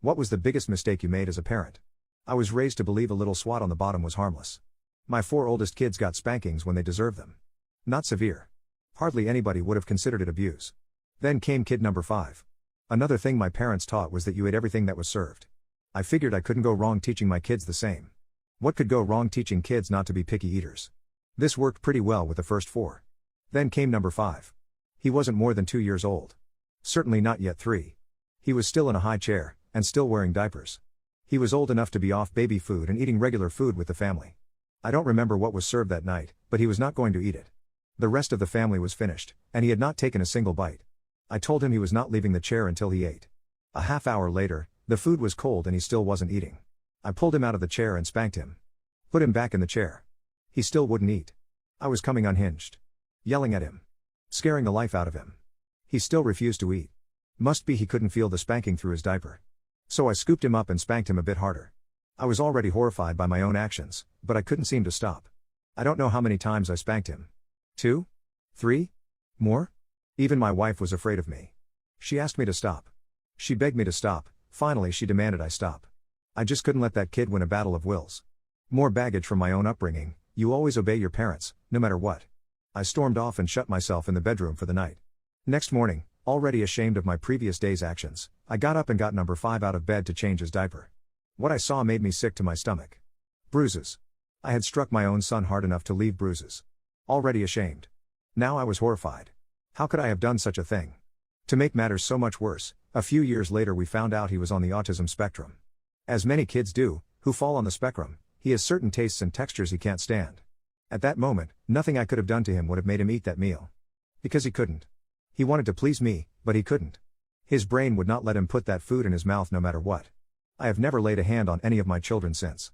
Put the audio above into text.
What was the biggest mistake you made as a parent? I was raised to believe a little swat on the bottom was harmless. My 4 oldest kids got spankings when they deserved them. Not severe. Hardly anybody would have considered it abuse. Then came kid number 5. Another thing my parents taught was that you ate everything that was served. I figured I couldn't go wrong teaching my kids the same. What could go wrong teaching kids not to be picky eaters? This worked pretty well with the first 4. Then came number 5. He wasn't more than 2 years old. Certainly not yet 3. He was still in a high chair, and still wearing diapers. He was old enough to be off baby food and eating regular food with the family. I don't remember what was served that night, but he was not going to eat it. The rest of the family was finished, and he had not taken a single bite. I told him he was not leaving the chair until he ate. A half hour later, the food was cold and he still wasn't eating. I pulled him out of the chair and spanked him. Put him back in the chair. He still wouldn't eat. I was coming unhinged. Yelling at him. Scaring the life out of him. He still refused to eat. Must be he couldn't feel the spanking through his diaper. So I scooped him up and spanked him a bit harder. I was already horrified by my own actions, but I couldn't seem to stop. I don't know how many times I spanked him. 2? 3? More? Even my wife was afraid of me. She asked me to stop. She begged me to stop. Finally she demanded I stop. I just couldn't let that kid win a battle of wills. More baggage from my own upbringing. You always obey your parents, no matter what. I stormed off and shut myself in the bedroom for the night. Next morning, already ashamed of my previous day's actions, I got up and got number 5 out of bed to change his diaper. What I saw made me sick to my stomach. Bruises. I had struck my own son hard enough to leave bruises. Already ashamed. Now I was horrified. How could I have done such a thing? To make matters so much worse, a few years later we found out he was on the autism spectrum. As many kids do, who fall on the spectrum, he has certain tastes and textures he can't stand. At that moment, nothing I could have done to him would have made him eat that meal. Because he couldn't. He wanted to please me, but he couldn't. His brain would not let him put that food in his mouth no matter what. I have never laid a hand on any of my children since.